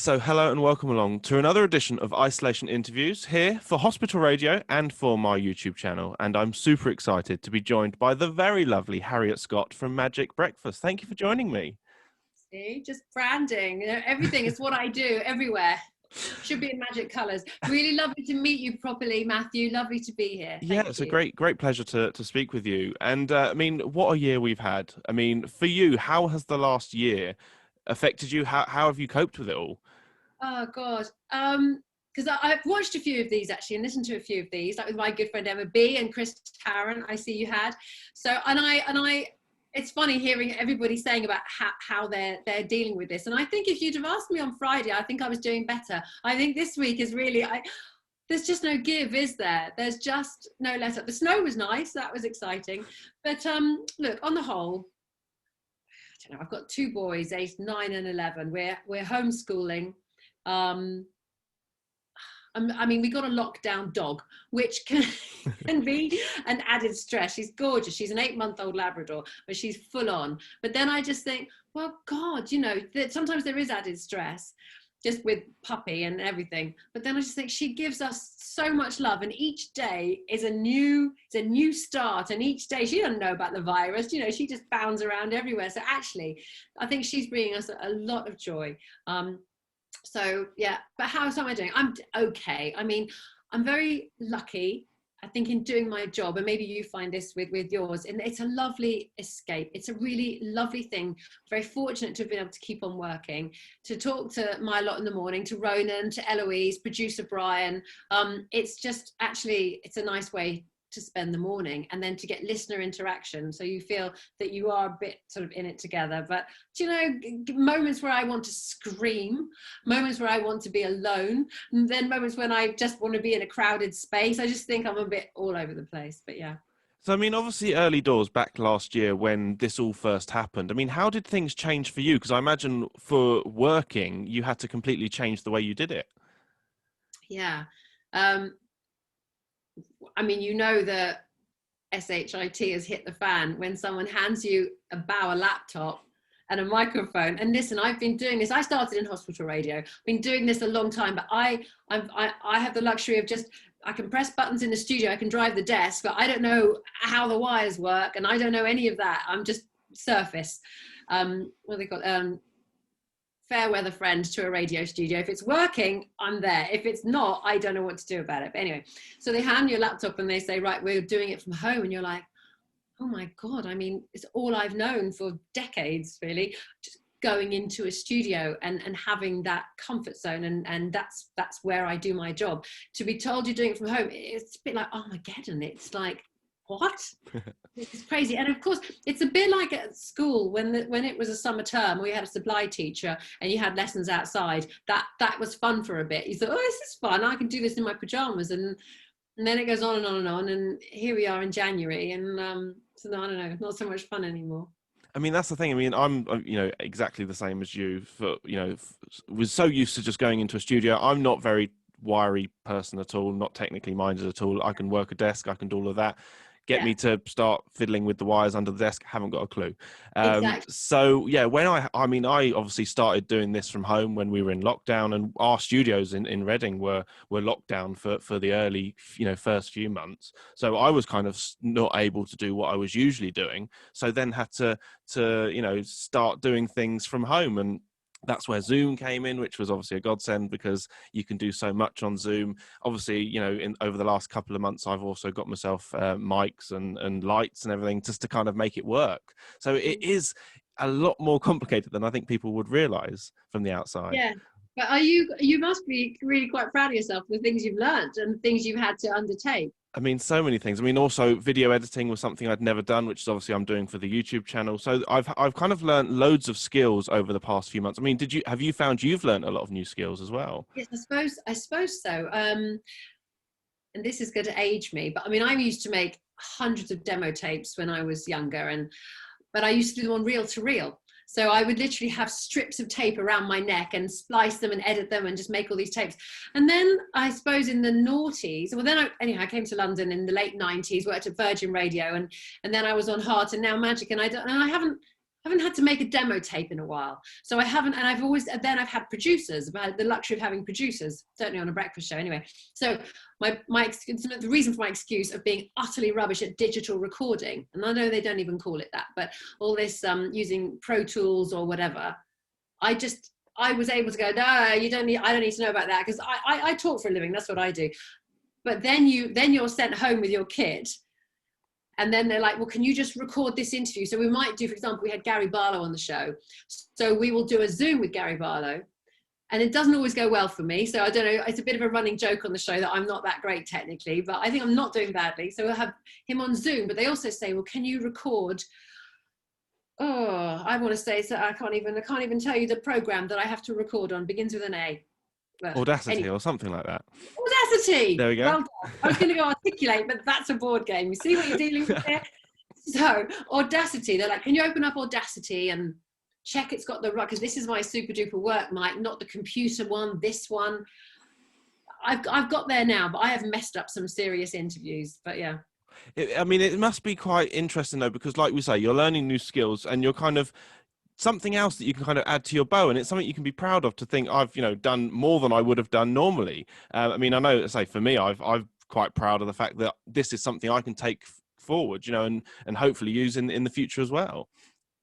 So hello and welcome along to another edition of Isolation Interviews here for Hospital Radio and for my YouTube channel. And I'm super excited to be joined by the very lovely Harriet Scott from Magic Breakfast. Thank you for joining me. See, just branding, everything is what I do everywhere. Should be in magic colours. Really lovely to meet you properly, Matthew. Lovely to be here. Yeah, it's a great pleasure to speak with you. And I mean, what a year we've had. I mean, for you, how has the last year affected you? How have you coped with it all? Oh God, because I've watched a few of these actually and listened to a few of these, like with my good friend Emma B and Chris Tarrant. I see you had. So and I. It's funny hearing everybody saying about how they're dealing with this. And I think if you'd have asked me on Friday, I think I was doing better. I think this week is really there's just no give, is there? There's just no let up. The snow was nice, that was exciting. But look, on the whole, I don't know, I've got two boys, aged 9 and 11. We're homeschooling. I mean, we got a lockdown dog, which can be an added stress. She's gorgeous. She's an 8-month-old Labrador, but she's full on. But then I just think, well, God, you know, that sometimes there is added stress just with puppy and everything. But then I just think she gives us so much love, and each day is a new start. And each day she doesn't know about the virus, you know, she just bounds around everywhere. So actually, I think she's bringing us a lot of joy. So yeah, but how am I doing? I'm okay. I mean, I'm very lucky, I think, in doing my job, and maybe you find this with yours, and it's a lovely escape. It's a really lovely thing. Very fortunate to have been able to keep on working, to talk to my lot in the morning, to Ronan, to Eloise, producer Brian. It's just actually, it's a nice way to spend the morning, and then to get listener interaction, so you feel that you are a bit sort of in it together. But do you know, moments where I want to scream, moments where I want to be alone, and then moments when I just want to be in a crowded space. I just think I'm a bit all over the place, but yeah. So, I mean, obviously early doors back last year when this all first happened, I mean, how did things change for you? Because I imagine for working, you had to completely change the way you did it. Yeah. I mean, you know that SHIT has hit the fan when someone hands you a Bauer laptop and a microphone. And listen, I've been doing this. I started in hospital radio. I've been doing this a long time, but I have the luxury of just, I can press buttons in the studio, I can drive the desk, but I don't know how the wires work, and I don't know any of that. I'm just surface. What they call fair weather friend to a radio studio. If it's working, I'm there. If it's not, I don't know what to do about it. But anyway, so they hand you a laptop and they say, right, we're doing it from home. And you're like, oh my God, I mean, it's all I've known for decades, really, just going into a studio and having that comfort zone. And that's where I do my job. To be told you're doing it from home, it's a bit like Armageddon. It's like, what? It's crazy. And of course, it's a bit like at school when it was a summer term, we had a supply teacher and you had lessons outside. That was fun for a bit. You thought, oh, this is fun. I can do this in my pajamas. And then it goes on and on and on. And here we are in January. And so no, I don't know, not so much fun anymore. I mean, that's the thing. I mean, I'm exactly the same as you. Was so used to just going into a studio. I'm not very wiry person at all, not technically minded at all. I can work a desk, I can do all of that. Get me to start fiddling with the wires under the desk, haven't got a clue. Exactly. So yeah, when I obviously started doing this from home when we were in lockdown, and our studios in Reading were locked down for the early, first few months. So I was kind of not able to do what I was usually doing. So then had to start doing things from home, and that's where Zoom came in, which was obviously a godsend because you can do so much on Zoom. Obviously, over the last couple of months, I've also got myself mics and lights and everything just to kind of make it work. So it is a lot more complicated than I think people would realize from the outside. Yeah. But you must be really quite proud of yourself for the things you've learned and things you've had to undertake. I mean, so many things. I mean, also video editing was something I'd never done, which is obviously I'm doing for the YouTube channel. So I've kind of learned loads of skills over the past few months. I mean, have you found you've learned a lot of new skills as well? Yes, I suppose so. And this is going to age me, but I mean, I used to make hundreds of demo tapes when I was younger, but I used to do them on reel to reel. So I would literally have strips of tape around my neck and splice them and edit them and just make all these tapes. And then I suppose in the noughties, well, then I came to London in the late 90s, worked at Virgin Radio, and then I was on Heart and now Magic. And I haven't haven't had to make a demo tape in a while. So I haven't, and I've had producers. I've had the luxury of having producers, certainly on a breakfast show anyway. So the reason for my excuse of being utterly rubbish at digital recording, and I know they don't even call it that, but all this using Pro Tools or whatever, I was able to go, no, I don't need to know about that, because I talk for a living, that's what I do. But then you're sent home with your kit. And then they're like, well, can you just record this interview? So we might do, for example, we had Gary Barlow on the show. So we will do a Zoom with Gary Barlow. And it doesn't always go well for me. So I don't know, it's a bit of a running joke on the show that I'm not that great technically, but I think I'm not doing badly. So we'll have him on Zoom, but they also say, well, can you record? Oh, I want to say, so I can't even tell you the program that I have to record on, begins with an A. But Audacity or something like that. Audacity. There we go. Well done. I was going to go articulate, but that's a board game. You see what you're dealing with there? So Audacity, they're like, can you open up Audacity and check it's got the right, because this is my super duper work mic, not the computer one, this one. I've got there now, but I have messed up some serious interviews, but yeah. It must be quite interesting though, because like we say, you're learning new skills and you're kind of something else that you can kind of add to your bow, and it's something you can be proud of, to think I've done more than I would have done normally. I mean, I know, say for me, I'm quite proud of the fact that this is something I can take forward, and hopefully use in the future as well.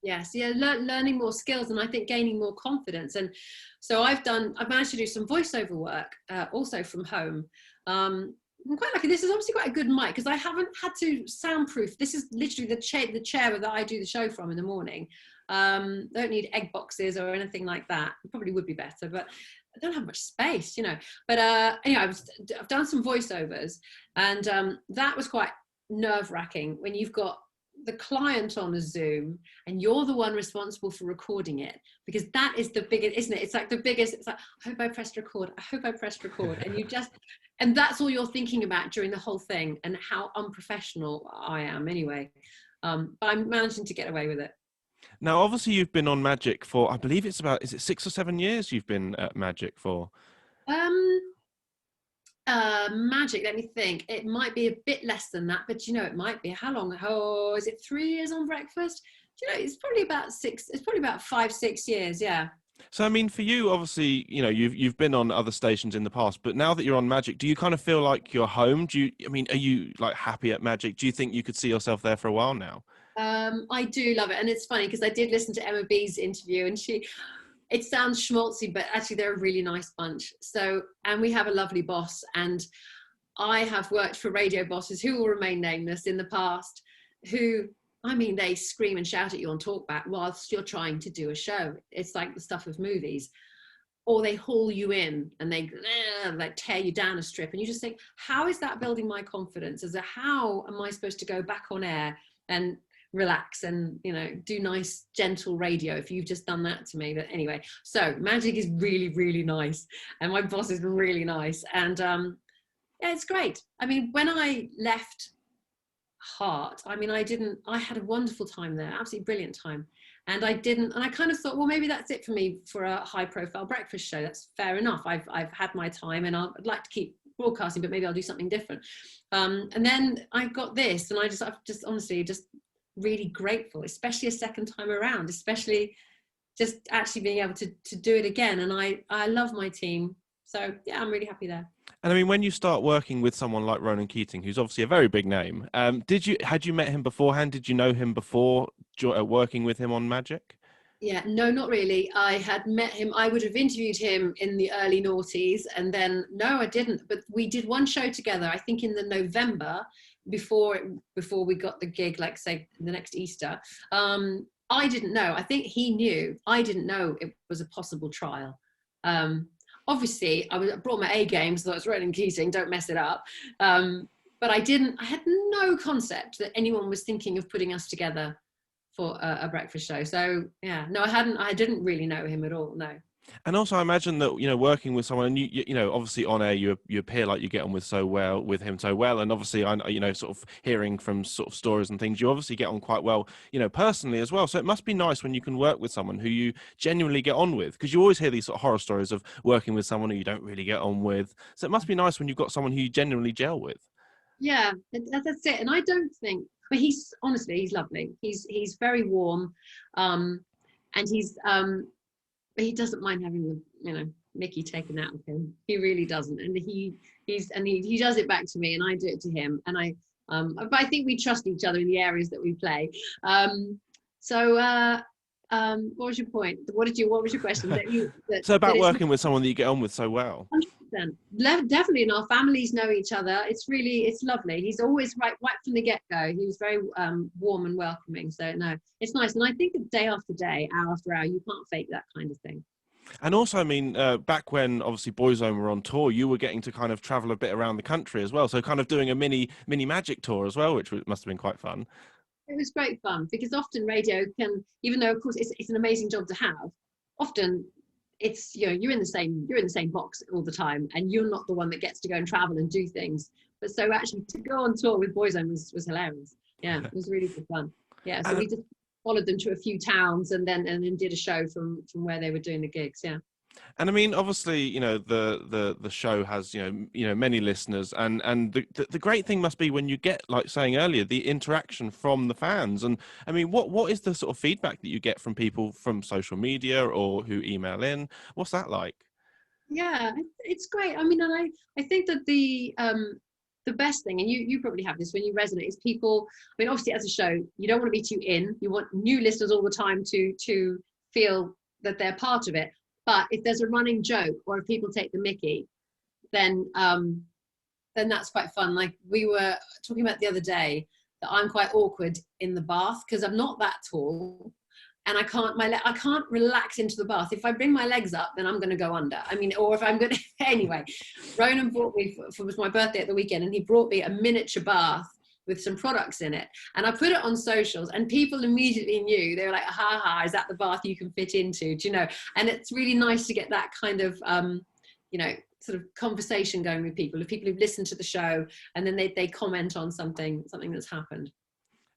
Yes, yeah, learning more skills, and I think gaining more confidence. And so I've managed to do some voiceover work also from home. I'm quite lucky. This is obviously quite a good mic, because I haven't had to soundproof. This is literally the chair that I do the show from in the morning. Don't need egg boxes or anything like that. It probably would be better, but I don't have much space, But anyway, I've done some voiceovers, and that was quite nerve-wracking when you've got the client on a Zoom and you're the one responsible for recording it, because that is the biggest, isn't it? It's like the biggest. It's like, I hope I pressed record. I hope I pressed record, and that's all you're thinking about during the whole thing, and how unprofessional I am anyway. But I'm managing to get away with it. Now, obviously, you've been on Magic for, I believe is it 6 or 7 years you've been at Magic for? Magic, let me think. It might be a bit less than that, but it might be. How long? Oh, is it 3 years on breakfast? It's probably about 6. It's probably about 5-6 years. Yeah. So, I mean, for you, obviously, you've been on other stations in the past, but now that you're on Magic, do you kind of feel like you're home? Are you like happy at Magic? Do you think you could see yourself there for a while now? I do love it. And it's funny because I did listen to Emma B's interview, and it sounds schmaltzy, but actually they're a really nice bunch. So, and we have a lovely boss, and I have worked for radio bosses who will remain nameless in the past, who, they scream and shout at you on talkback whilst you're trying to do a show. It's like the stuff of movies. Or they haul you in and they tear you down a strip, and you just think, how is that building my confidence? How am I supposed to go back on air and relax and do nice gentle radio if you've just done that to me? But anyway, so Magic is really, really nice, and my boss is really nice, and yeah, it's great. When I left Heart, I had a wonderful time there, absolutely brilliant time, and I kind of thought, well, maybe that's it for me for a high profile breakfast show. That's fair enough. I've had my time, and I'd like to keep broadcasting, but maybe I'll do something different. And then I got this, and I've just honestly just really grateful, especially a second time around, especially just actually being able to do it again. And I love my team, so yeah, I'm really happy there. And when you start working with someone like Ronan Keating, who's obviously a very big name, had you met him beforehand? Did you know him before working with him on Magic? Yeah, no, not really. I had met him. I would have interviewed him in the early noughties, and then no, I didn't. But we did one show together, I think in the November before we got the gig, like say the next Easter. I didn't know. I think he knew. I didn't know it was a possible trial. Obviously, I brought my A game, so it's Ronan Keating, don't mess it up. But I had no concept that anyone was thinking of putting us together for a breakfast show. So yeah, no, I didn't really know him at all, no. And also, I imagine that working with someone, and you obviously on air you appear like you get on with him so well, and obviously I sort of hearing from sort of stories and things, you obviously get on quite well personally as well. So it must be nice when you can work with someone who you genuinely get on with, because you always hear these sort of horror stories of working with someone who you don't really get on with. So it must be nice when you've got someone who you genuinely gel with. Yeah, that's it. And I don't think but he's honestly, he's lovely. He's very warm, and he doesn't mind having the Mickey taken out of him. He really doesn't, and he does it back to me, and I do it to him. And but I think we trust each other in the areas that we play. What was your point? What was your question? So about working with someone that you get on with so well. 100%. Definitely, and our families know each other. It's lovely. He's always right from the get-go. He was very warm and welcoming. So no, it's nice. And I think that day after day, hour after hour, you can't fake that kind of thing. And also, I mean, back when obviously Boyzone were on tour, you were getting to kind of travel a bit around the country as well. So kind of doing a mini magic tour as well, which must have been quite fun. It was great fun, because often radio can, even though of course it's an amazing job to have, often it's, you're in the same box all the time, and you're not the one that gets to go and travel and do things. But so actually to go on tour with Boyzone was hilarious. Yeah, it was really good fun. Yeah, so we just followed them to a few towns and then did a show from where they were doing the gigs. Yeah. And I mean, obviously, the show has, many listeners, and the great thing must be when you get, like saying earlier, the interaction from the fans. And I mean, what is the sort of feedback that you get from people from social media or who email in? What's that like? Yeah, it's great. I mean, and I think that the best thing, and you probably have this when you resonate, is people. I mean, obviously, as a show, you don't want to be too in. You want new listeners all the time to feel that they're part of it. But if there's a running joke, or if people take the mickey, then that's quite fun. Like we were talking about the other day, that I'm quite awkward in the bath because I'm not that tall, and I can't relax into the bath. If I bring my legs up, then I'm going to go under. I mean, or if I'm going to anyway. Ronan brought me for my birthday at the weekend, and he brought me a miniature bath with some products in it, and I put it on socials, and people immediately knew. They were like, ha, is that the bath you can fit into? Do you know? And it's really nice to get that kind of sort of conversation going with people who've listened to the show, and then they comment on something that's happened.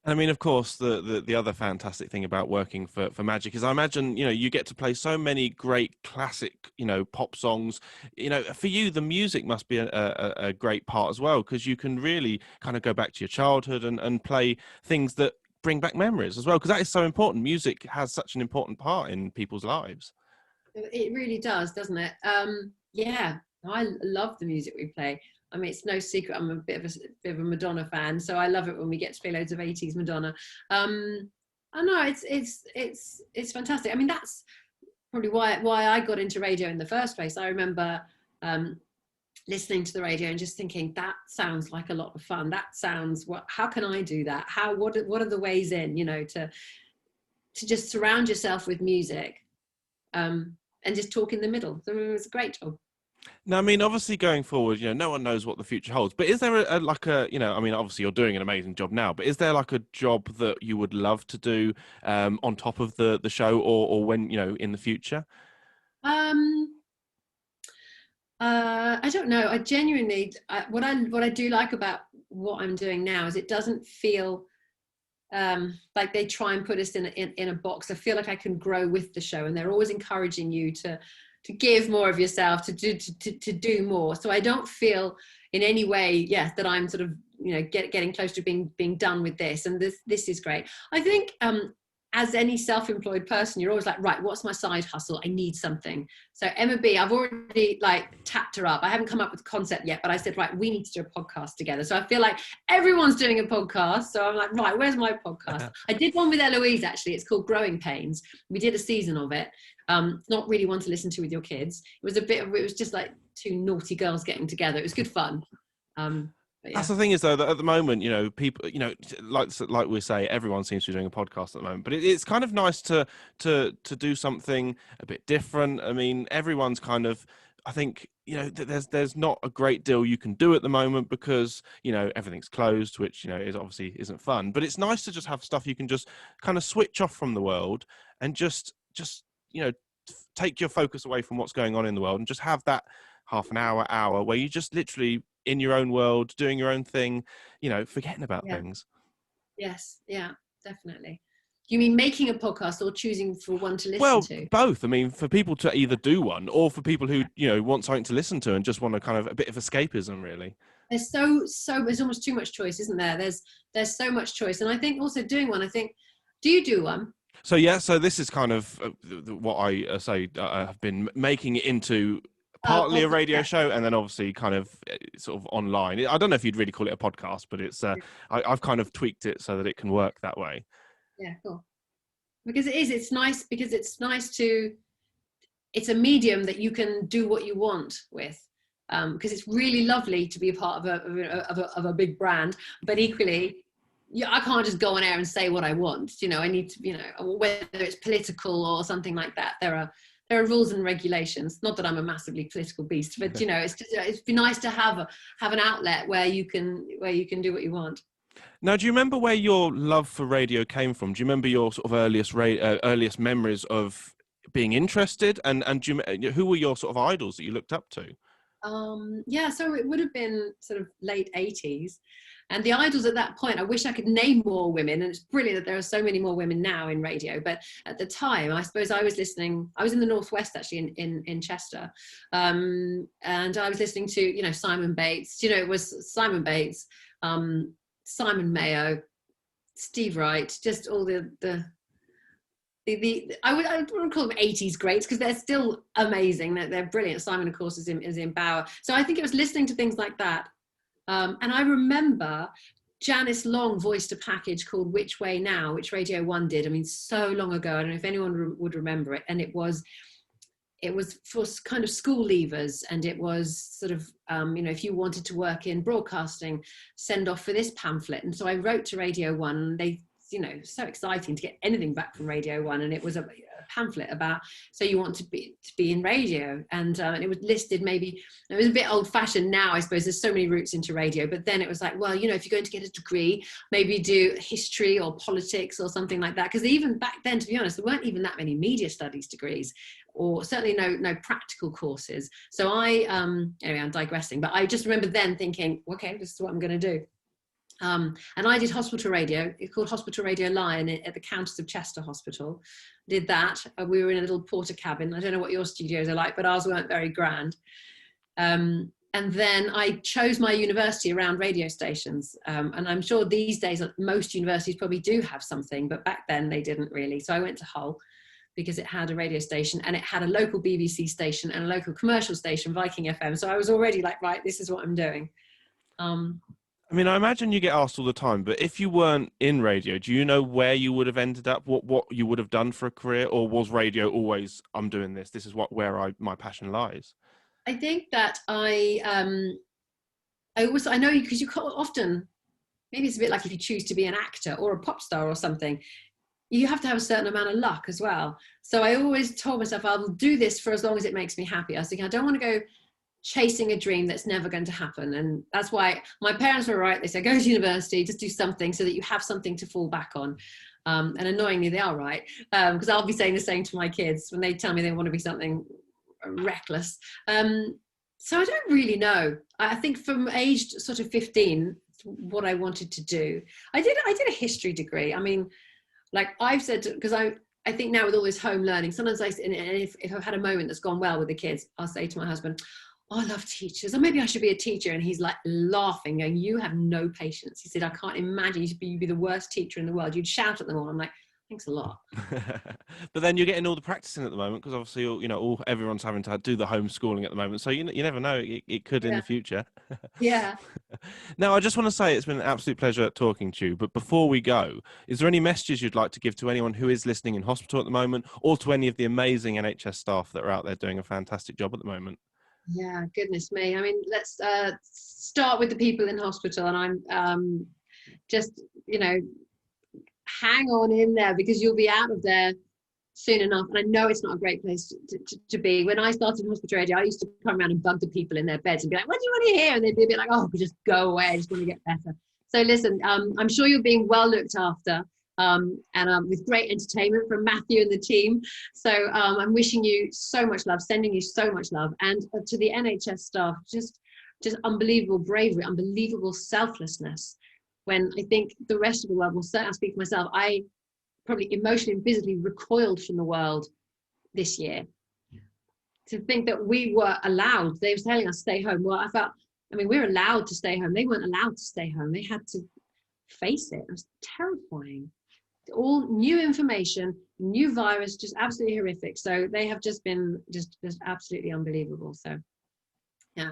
I mean, of course, the other fantastic thing about working for Magic is, I imagine, you get to play so many great classic, pop songs. For you, the music must be a great part as well, because you can really kind of go back to your childhood and play things that bring back memories as well, because that is so important. Music has such an important part in people's lives. It really does, doesn't it? Yeah, I love the music we play. I mean, it's no secret I'm a bit of a Madonna fan, so I love it when we get to play loads of 80s Madonna. I know it's fantastic. I mean, that's probably why I got into radio in the first place. I remember listening to the radio and just thinking, that sounds like a lot of fun. That sounds, how can I do that? What are the ways in, to just surround yourself with music and just talk in the middle. So it was a great job. Now, I mean, obviously going forward, no one knows what the future holds, but is there I mean, obviously you're doing an amazing job now, but is there like a job that you would love to do on top of the show, or when, in the future? I don't know. I genuinely, what I do like about what I'm doing now is it doesn't feel like they try and put us in a box. I feel like I can grow with the show, and they're always encouraging you to give more of yourself, to do more. So I don't feel in any way, that I'm sort of, getting close to being done with this. And this is great. I think as any self-employed person, you're always like, right, what's my side hustle? I need something. So Emma B, I've already tapped her up. I haven't come up with a concept yet, but I said, right, we need to do a podcast together. So I feel like everyone's doing a podcast. So I'm like, right, where's my podcast? I did one with Eloise, actually. It's called Growing Pains. We did a season of it. Not really one to listen to with your kids. It was just like two naughty girls getting together. It was good fun. Yeah. That's the thing is, though, that at the moment, people, like we say, everyone seems to be doing a podcast at the moment, but it's kind of nice to do something a bit different. I mean, everyone's kind of, I think, there's not a great deal you can do at the moment because, everything's closed, which, is obviously isn't fun, but it's nice to just have stuff you can just kind of switch off from the world and just take your focus away from what's going on in the world and just have that half an hour where you just literally in your own world, doing your own thing, forgetting about things. Yes. Yeah, definitely. You mean making a podcast or choosing for one to listen to? Well, both. I mean, for people to either do one or for people who, want something to listen to and just want a kind of a bit of escapism, really. there's almost too much choice, isn't there? There's so much choice. And I think also doing one, do you do one? So yeah, so this is kind of what I say. I've been making it into partly a radio show, and then obviously kind of sort of online. I don't know if you'd really call it a podcast, but it's I've kind of tweaked it so that it can work that way. Yeah, cool. Because it's nice because it's a medium that you can do what you want with. Because it's really lovely to be a part of a big brand, but equally, I can't just go on air and say what I want. I need to, whether it's political or something like that. There are rules and regulations. Not that I'm a massively political beast, but it's be nice to have an outlet where you can do what you want. Now, do you remember where your love for radio came from? Do you remember your sort of earliest memories of being interested, and who were your sort of idols that you looked up to? So it would have been sort of late 80s. And the idols at that point, I wish I could name more women, and it's brilliant that there are so many more women now in radio. But at the time, I suppose I was in the Northwest, actually, in Chester. And I was listening to, Simon Bates. It was Simon Bates, Simon Mayo, Steve Wright, just all I wouldn't call them 80s greats because they're still amazing. They're brilliant. Simon, of course, is in Bauer. So I think it was listening to things like that. And I remember Janice Long voiced a package called Which Way Now, which Radio 1 did. I mean, so long ago. I don't know if anyone would remember it. And it was for kind of school leavers. And it was sort of, if you wanted to work in broadcasting, send off for this pamphlet. And so I wrote to Radio 1, and they, so exciting to get anything back from Radio 1. And it was a pamphlet about, so you want to be in radio, and it was listed, maybe it was a bit old fashioned now, I suppose. There's so many routes into radio, but then it was like, well, if you're going to get a degree, maybe do history or politics or something like that, because even back then, to be honest, there weren't even that many media studies degrees, or certainly no practical courses. So anyway, I'm digressing, but I just remember then thinking, okay, this is what I'm going to do. And I did hospital radio. It's called Hospital Radio Lion at the Countess of Chester Hospital. Did that. We were in a little porter cabin. I don't know what your studios are like, but ours weren't very grand. And then I chose my university around radio stations. And I'm sure these days most universities probably do have something, but back then they didn't really. So I went to Hull because it had a radio station, and it had a local BBC station and a local commercial station, Viking FM. So I was already like, right, this is what I'm doing. I mean, I imagine you get asked all the time, but if you weren't in radio, do you know where you would have ended up, what you would have done for a career, or was radio always, I'm doing this, this is where my passion lies? I think that I know, because you often, maybe it's a bit like if you choose to be an actor or a pop star or something, you have to have a certain amount of luck as well. So I always told myself, I'll do this for as long as it makes me happy. I was thinking, I don't want to go chasing a dream that's never going to happen. And that's why my parents were right. They said, go to university, just do something so that you have something to fall back on. And annoyingly, they are right, because I'll be saying the same to my kids when they tell me they want to be something reckless. So I don't really know. I think from aged sort of 15, what I wanted to do. I did a history degree. I mean, like I've said, because I think now with all this home learning, sometimes if I've had a moment that's gone well with the kids, I'll say to my husband, oh, I love teachers, or maybe I should be a teacher. And he's like laughing, going, you have no patience. He said, I can't imagine you'd be the worst teacher in the world. You'd shout at them all. I'm like, thanks a lot. But then you're getting all the practicing at the moment, because obviously, everyone's having to do the homeschooling at the moment. So you never know, it could in the future. Yeah. Now, I just want to say it's been an absolute pleasure talking to you. But before we go, is there any messages you'd like to give to anyone who is listening in hospital at the moment, or to any of the amazing NHS staff that are out there doing a fantastic job at the moment? Yeah, goodness me. I mean, let's start with the people in hospital, and I'm just, hang on in there, because you'll be out of there soon enough. And I know it's not a great place to be. When I started hospital radio, I used to come around and bug the people in their beds and be like, what do you want to hear? And they'd be a bit like, oh, just go away. I just want to get better. So listen, I'm sure you're being well looked after. And with great entertainment from Matthew and the team. So I'm wishing you so much love, sending you so much love. And to the NHS staff, just unbelievable bravery, unbelievable selflessness. When I think the rest of the world, will certainly, I speak for myself, I probably emotionally and physically recoiled from the world this year. To think that we were allowed, they were telling us stay home. Well, I felt I mean, we're allowed to stay home. They weren't allowed to stay home. They had to face it. It was terrifying. All new information, new virus, just absolutely horrific. So they have just been just absolutely unbelievable. So yeah,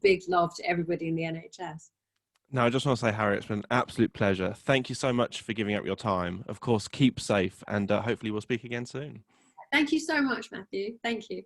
big love to everybody in the NHS. No, I just want to say, Harriet, it's been an absolute pleasure. Thank you so much for giving up your time. Of course, keep safe, and hopefully we'll speak again soon. Thank you so much, Matthew. Thank you.